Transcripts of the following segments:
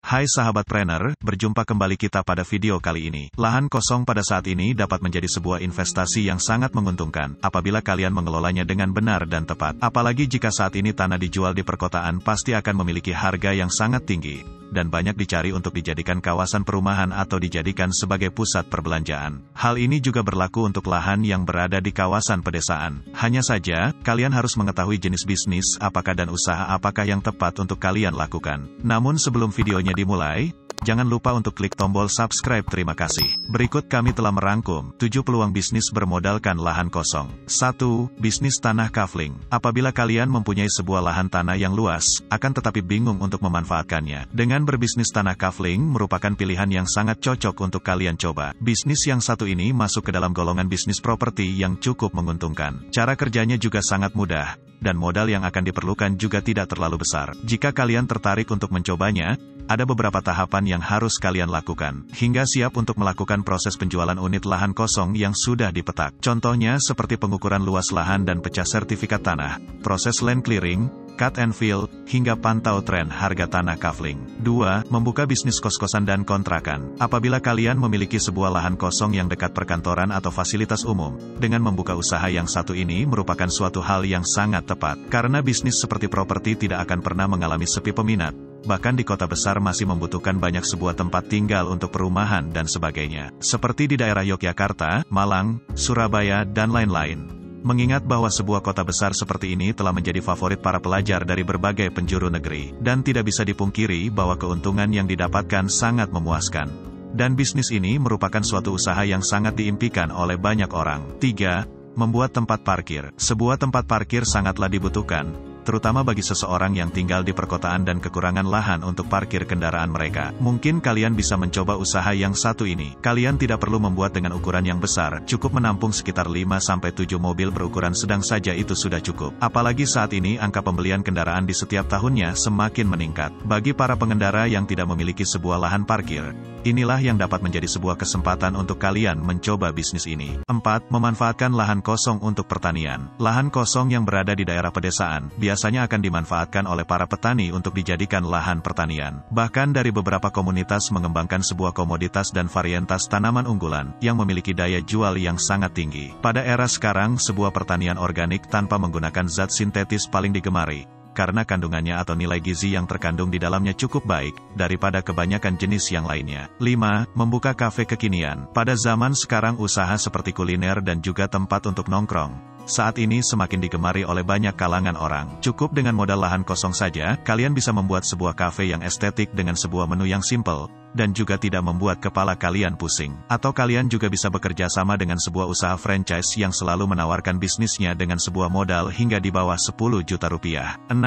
Hai sahabat trainer, berjumpa kembali kita pada video kali ini. Lahan kosong pada saat ini dapat menjadi sebuah investasi yang sangat menguntungkan, apabila kalian mengelolanya dengan benar dan tepat. Apalagi jika saat ini tanah dijual di perkotaan pasti akan memiliki harga yang sangat tinggi, dan banyak dicari untuk dijadikan kawasan perumahan atau dijadikan sebagai pusat perbelanjaan. Hal ini juga berlaku untuk lahan yang berada di kawasan pedesaan. Hanya saja, kalian harus mengetahui jenis bisnis apakah dan usaha apakah yang tepat untuk kalian lakukan. Namun sebelum videonya dimulai, jangan lupa untuk klik tombol subscribe. Terima kasih. Berikut kami telah merangkum 7 peluang bisnis bermodalkan lahan kosong. 1. Bisnis tanah kafling. Apabila kalian mempunyai sebuah lahan tanah yang luas, akan tetapi bingung untuk memanfaatkannya, dengan berbisnis tanah kafling merupakan pilihan yang sangat cocok untuk kalian coba. Bisnis yang satu ini masuk ke dalam golongan bisnis properti yang cukup menguntungkan. Cara kerjanya juga sangat mudah, dan modal yang akan diperlukan juga tidak terlalu besar. Jika kalian tertarik untuk mencobanya, ada beberapa tahapan yang harus kalian lakukan, hingga siap untuk melakukan proses penjualan unit lahan kosong yang sudah dipetak. Contohnya seperti pengukuran luas lahan dan pecah sertifikat tanah, proses land clearing, cut and fill, hingga pantau tren harga tanah kafling. 2. Membuka bisnis kos-kosan dan kontrakan. Apabila kalian memiliki sebuah lahan kosong yang dekat perkantoran atau fasilitas umum, dengan membuka usaha yang satu ini merupakan suatu hal yang sangat tepat, karena bisnis seperti properti tidak akan pernah mengalami sepi peminat. Bahkan di kota besar masih membutuhkan banyak sebuah tempat tinggal untuk perumahan dan sebagainya. Seperti di daerah Yogyakarta, Malang, Surabaya, dan lain-lain. Mengingat bahwa sebuah kota besar seperti ini telah menjadi favorit para pelajar dari berbagai penjuru negeri. Dan tidak bisa dipungkiri bahwa keuntungan yang didapatkan sangat memuaskan. Dan bisnis ini merupakan suatu usaha yang sangat diimpikan oleh banyak orang. 3. Membuat tempat parkir. Sebuah tempat parkir sangatlah dibutuhkan, terutama bagi seseorang yang tinggal di perkotaan dan kekurangan lahan untuk parkir kendaraan mereka. Mungkin kalian bisa mencoba usaha yang satu ini. Kalian tidak perlu membuat dengan ukuran yang besar, cukup menampung sekitar 5-7 mobil berukuran sedang saja itu sudah cukup. Apalagi saat ini angka pembelian kendaraan di setiap tahunnya semakin meningkat. Bagi para pengendara yang tidak memiliki sebuah lahan parkir, inilah yang dapat menjadi sebuah kesempatan untuk kalian mencoba bisnis ini. 4. Memanfaatkan lahan kosong untuk pertanian. Lahan kosong yang berada di daerah pedesaan biasanya akan dimanfaatkan oleh para petani untuk dijadikan lahan pertanian. Bahkan dari beberapa komunitas mengembangkan sebuah komoditas dan varietas tanaman unggulan yang memiliki daya jual yang sangat tinggi. Pada era sekarang, sebuah pertanian organik tanpa menggunakan zat sintetis paling digemari, karena kandungannya atau nilai gizi yang terkandung di dalamnya cukup baik, daripada kebanyakan jenis yang lainnya. 5. Membuka kafe kekinian. Pada zaman sekarang usaha seperti kuliner dan juga tempat untuk nongkrong saat ini semakin digemari oleh banyak kalangan orang. Cukup dengan modal lahan kosong saja, kalian bisa membuat sebuah kafe yang estetik dengan sebuah menu yang simple, dan juga tidak membuat kepala kalian pusing. Atau kalian juga bisa bekerja sama dengan sebuah usaha franchise yang selalu menawarkan bisnisnya dengan sebuah modal hingga di bawah 10 juta rupiah. 6.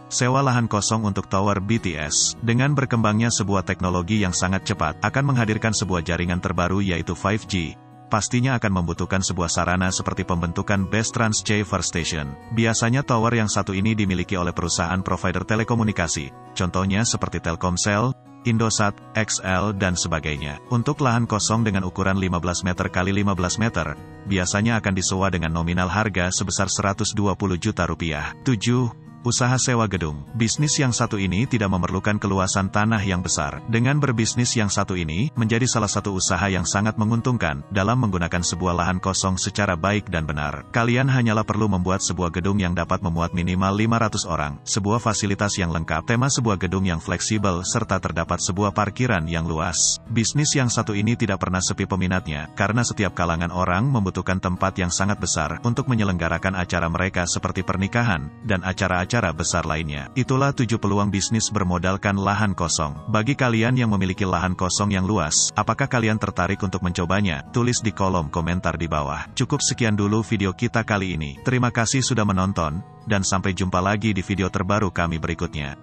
Sewa lahan kosong untuk tower BTS. Dengan berkembangnya sebuah teknologi yang sangat cepat, akan menghadirkan sebuah jaringan terbaru yaitu 5G. Pastinya akan membutuhkan sebuah sarana seperti pembentukan base transceiver station. Biasanya tower yang satu ini dimiliki oleh perusahaan provider telekomunikasi, contohnya seperti Telkomsel, Indosat, XL, dan sebagainya. Untuk lahan kosong dengan ukuran 15 meter x 15 meter, biasanya akan disewa dengan nominal harga sebesar 120 juta rupiah. 7. Usaha sewa gedung. Bisnis yang satu ini tidak memerlukan keluasan tanah yang besar. Dengan berbisnis yang satu ini, menjadi salah satu usaha yang sangat menguntungkan, dalam menggunakan sebuah lahan kosong secara baik dan benar. Kalian hanyalah perlu membuat sebuah gedung yang dapat memuat minimal 500 orang, sebuah fasilitas yang lengkap, tema sebuah gedung yang fleksibel, serta terdapat sebuah parkiran yang luas. Bisnis yang satu ini tidak pernah sepi peminatnya, karena setiap kalangan orang membutuhkan tempat yang sangat besar, untuk menyelenggarakan acara mereka seperti pernikahan, dan acara-acara besar lainnya. Itulah 7 peluang bisnis bermodalkan lahan kosong. Bagi kalian yang memiliki lahan kosong yang luas, apakah kalian tertarik untuk mencobanya? Tulis di kolom komentar di bawah. Cukup sekian dulu video kita kali ini. Terima kasih sudah menonton, dan sampai jumpa lagi di video terbaru kami berikutnya.